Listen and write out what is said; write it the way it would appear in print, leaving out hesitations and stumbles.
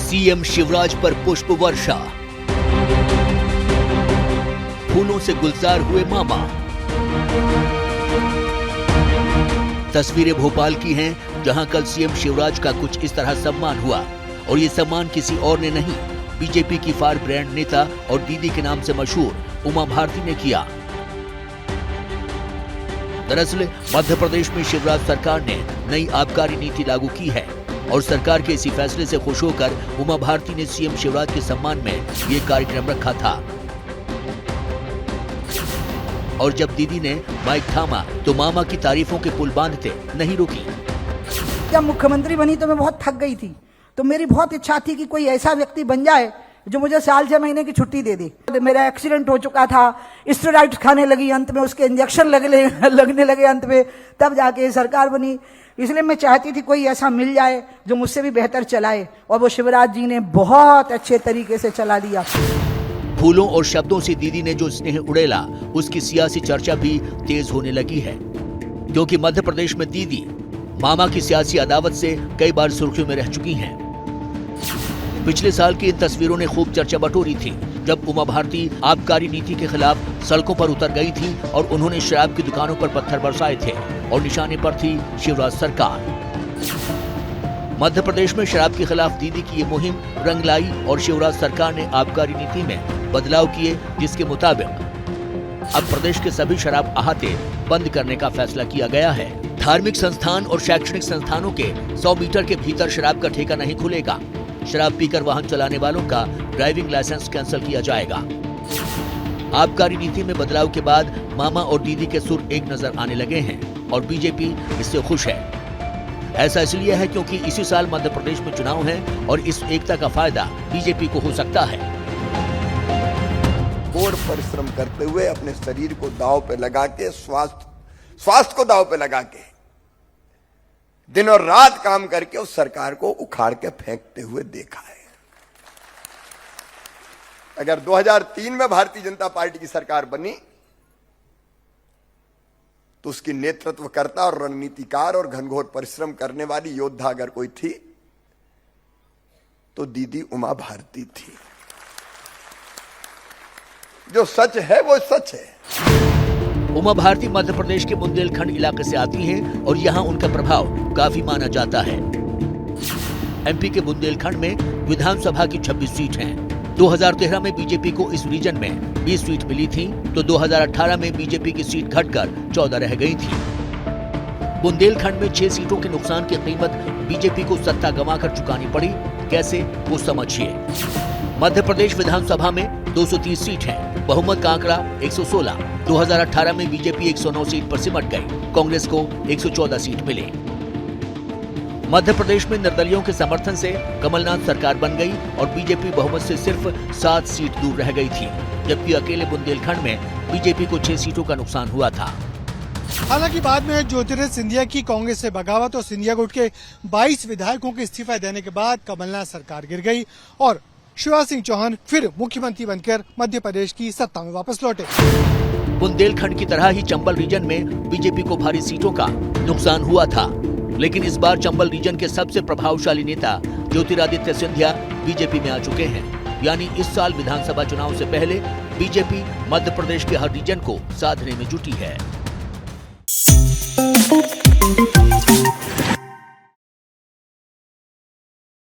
CM Shivraj पर पुष्प वर्षा, फूलों से गुलजार हुए मामा। तस्वीरें भोपाल की हैं, जहां कल सीएम शिवराज का कुछ इस तरह सम्मान हुआ और ये सम्मान किसी और ने नहीं, बीजेपी की फायर ब्रांड नेता और दीदी के नाम से मशहूर उमा भारती ने किया। दरअसल मध्य प्रदेश में शिवराज सरकार ने नई आबकारी नीति लागू की है और सरकार के इसी फैसले से खुश होकर उमा भारती ने सीएम शिवराज के सम्मान में ये कार्यक्रम रखा था। और जब दीदी ने माइक थामा तो मामा की तारीफों के पुल बांधते नहीं रुकी। जब मुख्यमंत्री बनी तो मैं बहुत थक गई थी, तो मेरी बहुत इच्छा थी कि कोई ऐसा व्यक्ति बन जाए जो मुझे साल 6 महीने की छुट्टी दे दे। मेरा एक्सीडेंट हो चुका था, स्टेरॉइड्स खाने लगी, अंत में उसके इंजेक्शन लगने लगे अंत में, तब जाके सरकार बनी। इसलिए मैं चाहती थी कोई ऐसा मिल जाए जो मुझसे भी बेहतर चलाए, और वो शिवराज जी ने बहुत अच्छे तरीके से चला दिया। फूलों और शब्दों से दीदी ने जो स्नेह उड़ेला, उसकी सियासी चर्चा भी तेज होने लगी है, क्योंकि मध्य प्रदेश में दीदी मामा की सियासी अदावत से कई बार सुर्खियों में रह चुकी हैं। पिछले साल की इन तस्वीरों ने खूब चर्चा बटोरी थी, जब उमा भारती आबकारी नीति के खिलाफ सड़कों पर उतर गई थी और उन्होंने शराब की दुकानों पर पत्थर बरसाए थे और निशाने पर थी शिवराज सरकार। मध्य प्रदेश में शराब के खिलाफ दीदी की ये मुहिम रंग लाई और शिवराज सरकार ने आबकारी नीति में बदलाव किए, जिसके मुताबिक अब प्रदेश के सभी शराब अहाते बंद करने का फैसला किया गया है। धार्मिक संस्थान और शैक्षणिक संस्थानों के 100 मीटर के भीतर शराब का ठेका नहीं खुलेगा। शराब पीकर वाहन चलाने वालों का ड्राइविंग लाइसेंस कैंसिल किया जाएगा। आबकारी नीति में बदलाव के बाद मामा और दीदी के सुर एक नजर आने लगे हैं और बीजेपी इससे खुश है। ऐसा इसलिए है क्योंकि इसी साल मध्य प्रदेश में चुनाव है और इस एकता का फायदा बीजेपी को हो सकता है। घोर परिश्रम करते हुए अपने शरीर को दांव पे लगा के, स्वास्थ्य को दांव पे लगा के, दिन और रात काम करके उस सरकार को उखाड़ के फेंकते हुए देखा है। अगर 2003 में भारतीय जनता पार्टी की सरकार बनी तो उसकी नेतृत्वकर्ता और रणनीतिकार और घनघोर परिश्रम करने वाली योद्धा अगर कोई थी तो दीदी उमा भारती थी। जो सच है वो सच है। उमा भारती मध्य प्रदेश के बुंदेलखंड इलाके से आती हैं और यहाँ उनका प्रभाव काफी माना जाता है। एमपी के बुंदेलखंड में विधानसभा की 26 सीट हैं। 2013 में बीजेपी को इस रीजन में 20 सीट मिली थी, तो 2018 में बीजेपी की सीट घटकर 14 रह गई थी। बुंदेलखंड में 6 सीटों के नुकसान की कीमत बीजेपी को सत्ता गंवाकर चुकानी पड़ी। कैसे, वो समझिए। मध्य प्रदेश विधानसभा में 230 सीट है, बहुमत का आंकड़ा 116। 2018 में बीजेपी 109 सीट पर सिमट गई, कांग्रेस को 114 सीट मिली। मध्य प्रदेश में निर्दलियों के समर्थन से कमलनाथ सरकार बन गई और बीजेपी बहुमत से सिर्फ 7 सीट दूर रह गई थी, जबकि अकेले बुंदेलखंड में बीजेपी को 6 सीटों का नुकसान हुआ था। हालांकि बाद में ज्योतिरादित्य सिंधिया की कांग्रेस से बगावत और सिंधिया गुट के 22 विधायकों के इस्तीफा देने के बाद कमलनाथ सरकार गिर गई और शिवराज सिंह चौहान फिर मुख्यमंत्री बनकर मध्य प्रदेश की सत्ता में वापस लौटे। बुंदेलखंड की तरह ही चंबल रीजन में बीजेपी को भारी सीटों का नुकसान हुआ था, लेकिन इस बार चंबल रीजन के सबसे प्रभावशाली नेता ज्योतिरादित्य सिंधिया बीजेपी में आ चुके हैं। यानी इस साल विधानसभा चुनाव से पहले बीजेपी मध्य प्रदेश के हर रीजन को साधने में जुटी है।